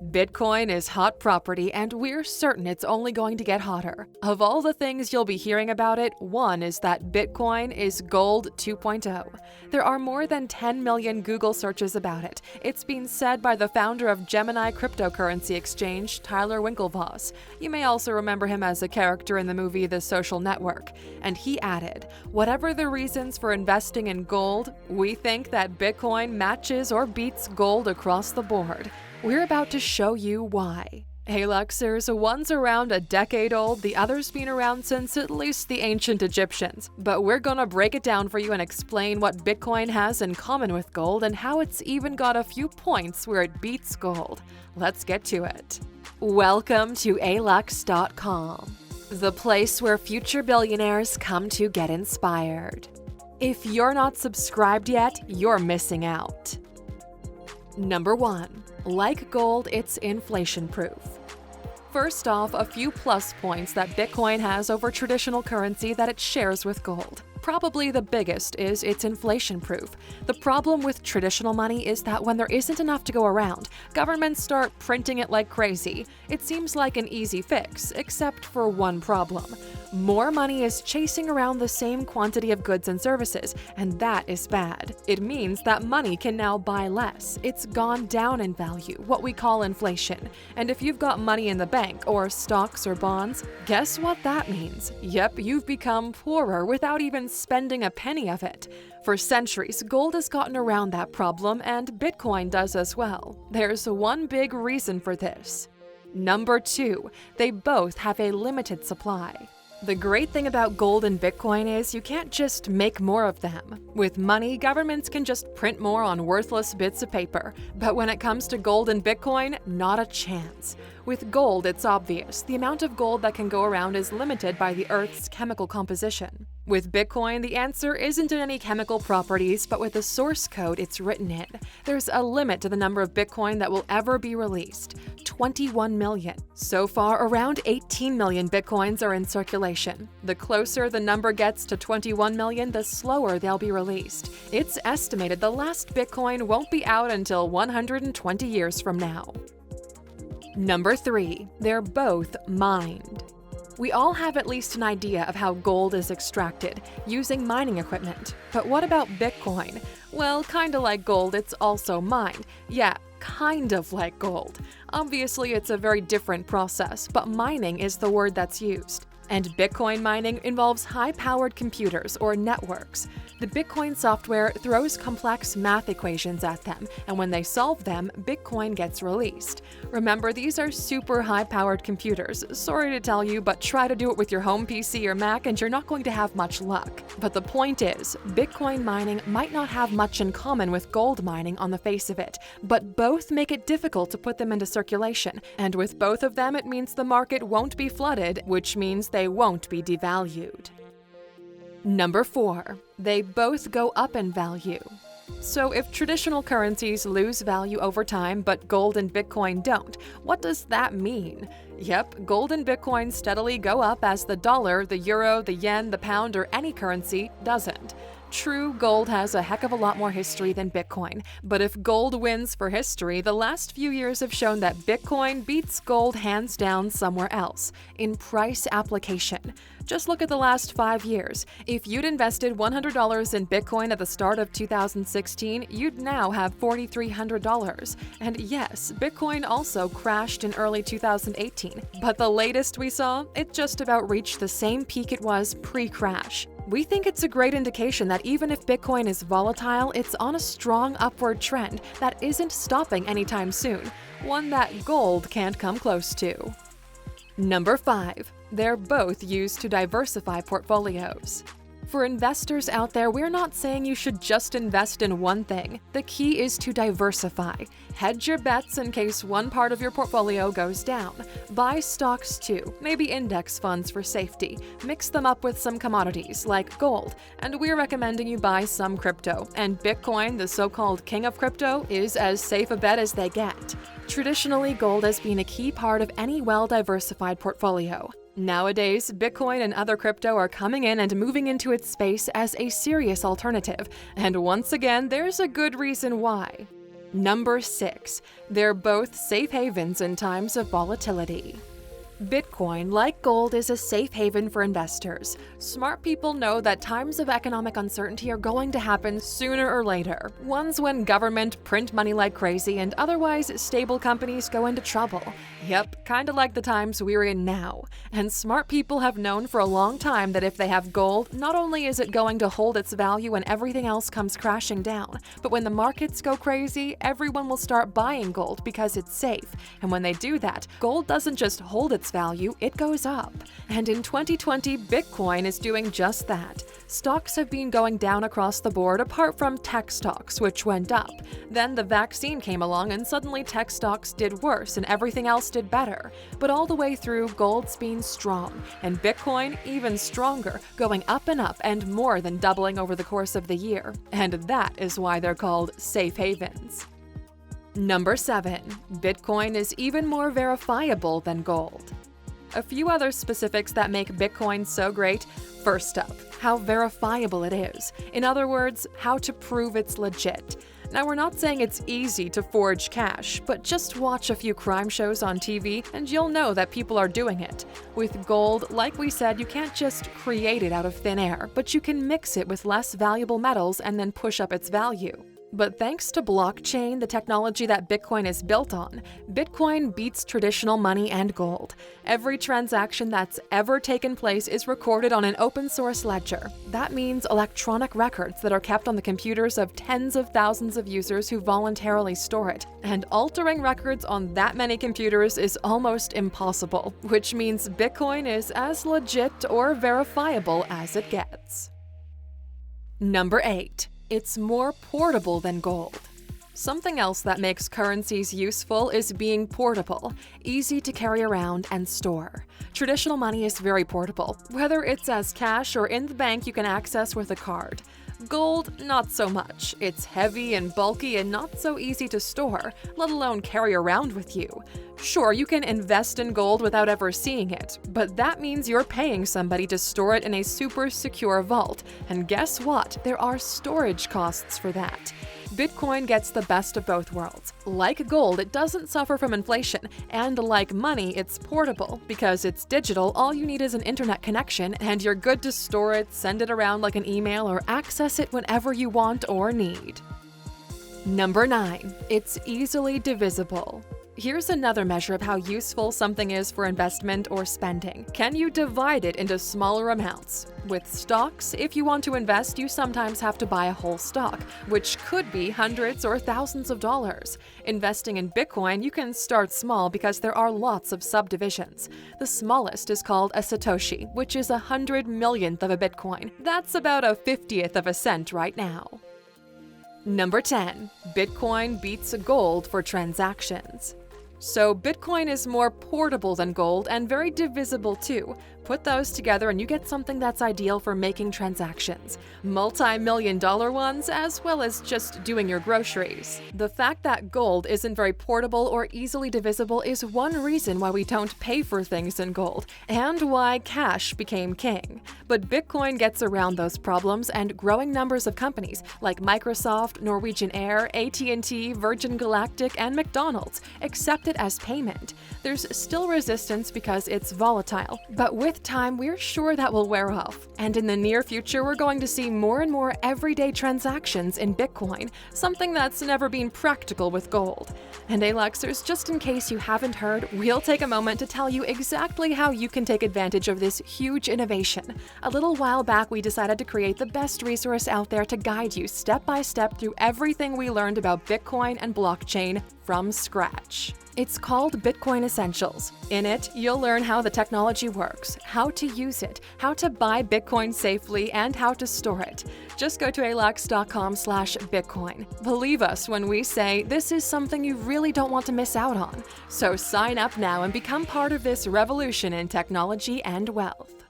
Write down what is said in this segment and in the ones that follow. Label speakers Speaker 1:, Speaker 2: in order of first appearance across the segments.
Speaker 1: Bitcoin is hot property, and we're certain it's only going to get hotter. Of all the things you'll be hearing about it, one is that Bitcoin is gold 2.0. There are more than 10 million Google searches about it. It's been said by the founder of Gemini cryptocurrency exchange, Tyler Winklevoss. You may also remember him as a character in the movie The Social Network. And he added, "Whatever the reasons for investing in gold, we think that Bitcoin matches or beats gold across the board. We're about to show you why." Hey Luxers, one's around a decade old, the other's been around since at least the ancient Egyptians. But we're gonna break it down for you and explain what Bitcoin has in common with gold and how it's even got a few points where it beats gold. Let's get to it. Welcome to Alux.com, the place where future billionaires come to get inspired. If you're not subscribed yet, you're missing out. Number 1. Like gold, it's inflation-proof. First off, a few plus points that Bitcoin has over traditional currency that it shares with gold. Probably the biggest is it's inflation-proof. The problem with traditional money is that when there isn't enough to go around, governments start printing it like crazy. It seems like an easy fix, except for one problem. More money is chasing around the same quantity of goods and services, and that is bad. It means that money can now buy less. It's gone down in value, what we call inflation. And if you've got money in the bank, or stocks or bonds, guess what that means? Yep, you've become poorer without even spending a penny of it. For centuries, gold has gotten around that problem, and Bitcoin does as well. There's one big reason for this. Number 2, they both have a limited supply. The great thing about gold and Bitcoin is you can't just make more of them. With money, governments can just print more on worthless bits of paper. But when it comes to gold and Bitcoin, not a chance. With gold, it's obvious. The amount of gold that can go around is limited by the Earth's chemical composition. With Bitcoin, the answer isn't in any chemical properties, but with the source code it's written in. There's a limit to the number of Bitcoin that will ever be released: 21 million. So far, around 18 million Bitcoins are in circulation. The closer the number gets to 21 million, the slower they'll be released. It's estimated the last Bitcoin won't be out until 120 years from now. Number 3, they're both mined. We all have at least an idea of how gold is extracted, using mining equipment. But what about Bitcoin? Well, kinda like gold, it's also mined. Yeah, kind of like gold. Obviously, it's a very different process, but mining is the word that's used. And Bitcoin mining involves high-powered computers or networks. The Bitcoin software throws complex math equations at them, and when they solve them, Bitcoin gets released. Remember, these are super high-powered computers. Sorry to tell you, but try to do it with your home PC or Mac and you're not going to have much luck. But the point is, Bitcoin mining might not have much in common with gold mining on the face of it, but both make it difficult to put them into circulation. And with both of them, it means the market won't be flooded, which means they won't be devalued. Number 4, they both go up in value. So if traditional currencies lose value over time, but gold and Bitcoin don't, what does that mean? Yep, gold and Bitcoin steadily go up as the dollar, the euro, the yen, the pound, or any currency doesn't. True, gold has a heck of a lot more history than Bitcoin, but if gold wins for history, the last few years have shown that Bitcoin beats gold hands down somewhere else, in price application. Just look at the last 5 years. If you'd invested $100 in Bitcoin at the start of 2016, you'd now have $4,300. And yes, Bitcoin also crashed in early 2018, but the latest we saw, it just about reached the same peak it was pre-crash. We think it's a great indication that even if Bitcoin is volatile, it's on a strong upward trend that isn't stopping anytime soon, one that gold can't come close to. Number 5, they're both used to diversify portfolios. For investors out there, we're not saying you should just invest in one thing. The key is to diversify. Hedge your bets in case one part of your portfolio goes down. Buy stocks too, maybe index funds for safety. Mix them up with some commodities like gold. And we're recommending you buy some crypto. And Bitcoin, the so-called king of crypto, is as safe a bet as they get. Traditionally, gold has been a key part of any well-diversified portfolio. Nowadays, Bitcoin and other crypto are coming in and moving into its space as a serious alternative, and once again, there's a good reason why. Number 6. They're both safe havens in times of volatility. Bitcoin, like gold, is a safe haven for investors. Smart people know that times of economic uncertainty are going to happen sooner or later. Ones when government print money like crazy and otherwise stable companies go into trouble. Yep, kinda like the times we're in now. And smart people have known for a long time that if they have gold, not only is it going to hold its value when everything else comes crashing down, but when the markets go crazy, everyone will start buying gold because it's safe. And when they do that, gold doesn't just hold its value, it goes up. And in 2020, Bitcoin is doing just that. Stocks have been going down across the board apart from tech stocks, which went up. Then the vaccine came along and suddenly tech stocks did worse and everything else did better. But all the way through, gold's been strong, and Bitcoin even stronger, going up and more than doubling over the course of the year. And that is why they're called safe havens. Number 7. Bitcoin is even more verifiable than gold. A few other specifics that make Bitcoin so great. First up, how verifiable it is. In other words, how to prove it's legit. Now, we're not saying it's easy to forge cash, but just watch a few crime shows on TV and you'll know that people are doing it. With gold, like we said, you can't just create it out of thin air, but you can mix it with less valuable metals and then push up its value. But thanks to blockchain, the technology that Bitcoin is built on, Bitcoin beats traditional money and gold. Every transaction that's ever taken place is recorded on an open source ledger. That means electronic records that are kept on the computers of tens of thousands of users who voluntarily store it. And altering records on that many computers is almost impossible, which means Bitcoin is as legit or verifiable as it gets. Number 8. It's more portable than gold. Something else that makes currencies useful is being portable, easy to carry around and store. Traditional money is very portable, whether it's as cash or in the bank you can access with a card. Gold, not so much. It's heavy and bulky and not so easy to store, let alone carry around with you. Sure, you can invest in gold without ever seeing it, but that means you're paying somebody to store it in a super secure vault. And guess what? There are storage costs for that. Bitcoin gets the best of both worlds. Like gold, it doesn't suffer from inflation, and like money, it's portable. Because it's digital, all you need is an internet connection, and you're good to store it, send it around like an email, or access it whenever you want or need. Number 9. It's easily divisible. Here's another measure of how useful something is for investment or spending. Can you divide it into smaller amounts? With stocks, if you want to invest, you sometimes have to buy a whole stock, which could be hundreds or thousands of dollars. Investing in Bitcoin, you can start small because there are lots of subdivisions. The smallest is called a Satoshi, which is 100 millionth of a Bitcoin. That's about a 50th of a cent right now. Number 10. Bitcoin beats gold for transactions. So Bitcoin is more portable than gold and very divisible too. Put those together and you get something that's ideal for making transactions. Multi-million-dollar ones, as well as just doing your groceries. The fact that gold isn't very portable or easily divisible is one reason why we don't pay for things in gold, and why cash became king. But Bitcoin gets around those problems, and growing numbers of companies like Microsoft, Norwegian Air, AT&T, Virgin Galactic, and McDonald's accept it as payment. There's still resistance because it's volatile, but with time, we're sure that will wear off. And in the near future, we're going to see more and more everyday transactions in Bitcoin, something that's never been practical with gold. And Aluxers, just in case you haven't heard, we'll take a moment to tell you exactly how you can take advantage of this huge innovation. A little while back, we decided to create the best resource out there to guide you step by step through everything we learned about Bitcoin and blockchain from scratch. It's called Bitcoin Essentials. In it, you'll learn how the technology works, how to use it, how to buy Bitcoin safely, and how to store it. Just go to Alux.com/Bitcoin. Believe us when we say this is something you really don't want to miss out on. So sign up now and become part of this revolution in technology and wealth.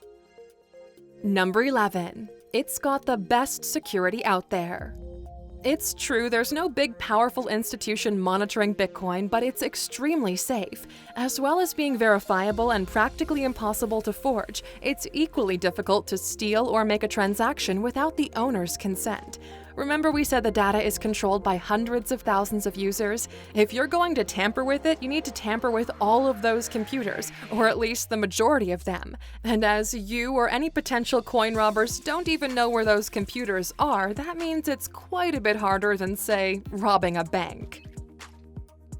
Speaker 1: Number 11. It's got the best security out there. It's true, there's no big powerful institution monitoring Bitcoin, but it's extremely safe. As well as being verifiable and practically impossible to forge, it's equally difficult to steal or make a transaction without the owner's consent. Remember we said the data is controlled by hundreds of thousands of users? If you're going to tamper with it, you need to tamper with all of those computers, or at least the majority of them. And as you or any potential coin robbers don't even know where those computers are, that means it's quite a bit harder than, say, robbing a bank.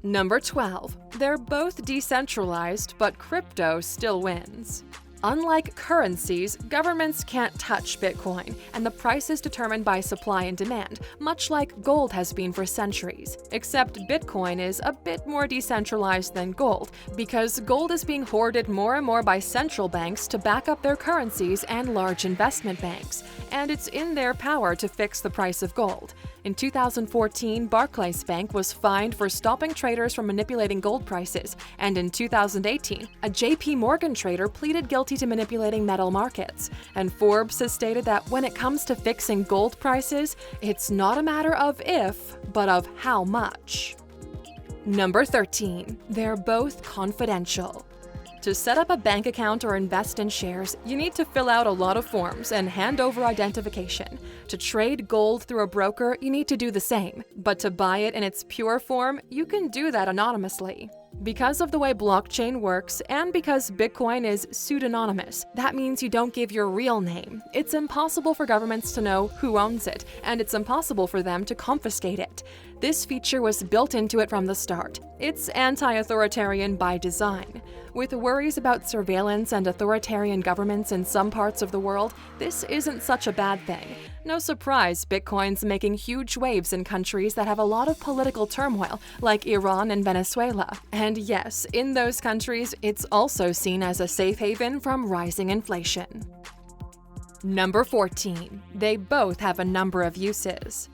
Speaker 1: Number 12. They're both decentralized, but crypto still wins. Unlike currencies, governments can't touch Bitcoin, and the price is determined by supply and demand, much like gold has been for centuries. Except Bitcoin is a bit more decentralized than gold, because gold is being hoarded more and more by central banks to back up their currencies and large investment banks, and it's in their power to fix the price of gold. In 2014, Barclays Bank was fined for stopping traders from manipulating gold prices, and in 2018, a JP Morgan trader pleaded guilty to manipulating metal markets. And Forbes has stated that when it comes to fixing gold prices, it's not a matter of if, but of how much. Number 13. They're both confidential. To set up a bank account or invest in shares, you need to fill out a lot of forms and hand over identification. To trade gold through a broker, you need to do the same. But to buy it in its pure form, you can do that anonymously. Because of the way blockchain works, and because Bitcoin is pseudonymous, that means you don't give your real name. It's impossible for governments to know who owns it, and it's impossible for them to confiscate it. This feature was built into it from the start. It's anti-authoritarian by design. With worries about surveillance and authoritarian governments in some parts of the world, this isn't such a bad thing. No surprise, Bitcoin's making huge waves in countries that have a lot of political turmoil, like Iran and Venezuela. And yes, in those countries, it's also seen as a safe haven from rising inflation. Number 14. They both have a number of uses.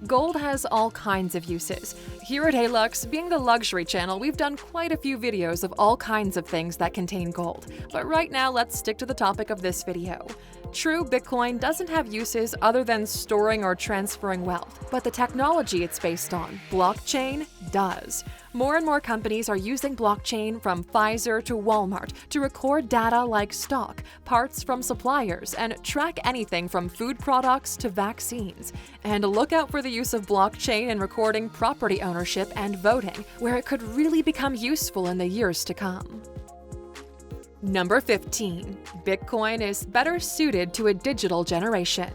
Speaker 1: Gold has all kinds of uses. Here at Alux, being the luxury channel, we've done quite a few videos of all kinds of things that contain gold. But right now, let's stick to the topic of this video. True, Bitcoin doesn't have uses other than storing or transferring wealth, but the technology it's based on, blockchain, does. More and more companies are using blockchain, from Pfizer to Walmart, to record data like stock, parts from suppliers, and track anything from food products to vaccines. And look out for the use of blockchain in recording property ownership and voting, where it could really become useful in the years to come. Number 15. Bitcoin is better suited to a digital generation.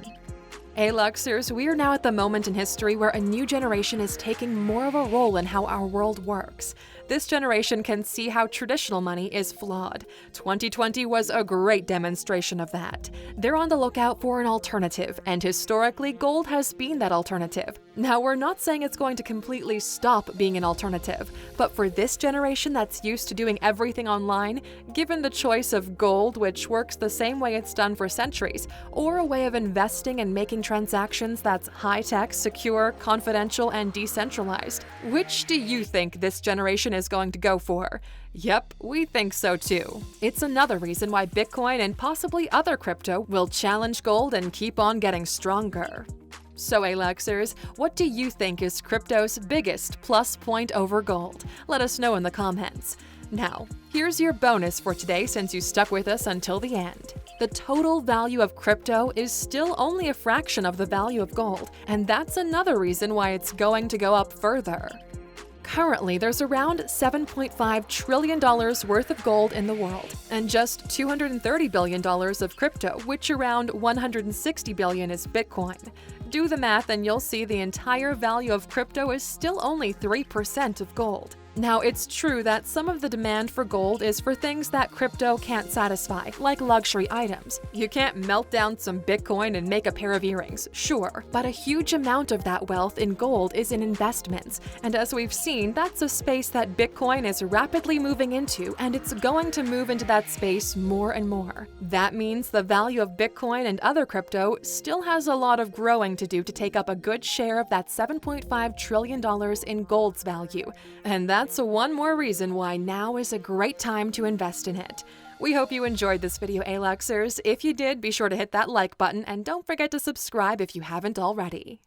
Speaker 1: Aluxers, we are now at the moment in history where a new generation is taking more of a role in how our world works. This generation can see how traditional money is flawed. 2020 was a great demonstration of that. They're on the lookout for an alternative, and historically, gold has been that alternative. Now, we're not saying it's going to completely stop being an alternative, but for this generation that's used to doing everything online, given the choice of gold, which works the same way it's done for centuries, or a way of investing and making transactions that's high-tech, secure, confidential, and decentralized, which do you think this generation is going to go for? Yep, we think so too. It's another reason why Bitcoin and possibly other crypto will challenge gold and keep on getting stronger. So Aluxers, what do you think is crypto's biggest plus point over gold? Let us know in the comments. Now, here's your bonus for today since you stuck with us until the end. The total value of crypto is still only a fraction of the value of gold, and that's another reason why it's going to go up further. Currently, there's around $7.5 trillion worth of gold in the world, and just $230 billion of crypto, which around $160 billion is Bitcoin. Do the math and you'll see the entire value of crypto is still only 3% of gold. Now, it's true that some of the demand for gold is for things that crypto can't satisfy, like luxury items. You can't melt down some Bitcoin and make a pair of earrings, sure, but a huge amount of that wealth in gold is in investments, and as we've seen, that's a space that Bitcoin is rapidly moving into, and it's going to move into that space more and more. That means the value of Bitcoin and other crypto still has a lot of growing to do to take up a good share of that $7.5 trillion in gold's value, and that's one more reason why now is a great time to invest in it. We hope you enjoyed this video, Aluxers. If you did, be sure to hit that like button and don't forget to subscribe if you haven't already.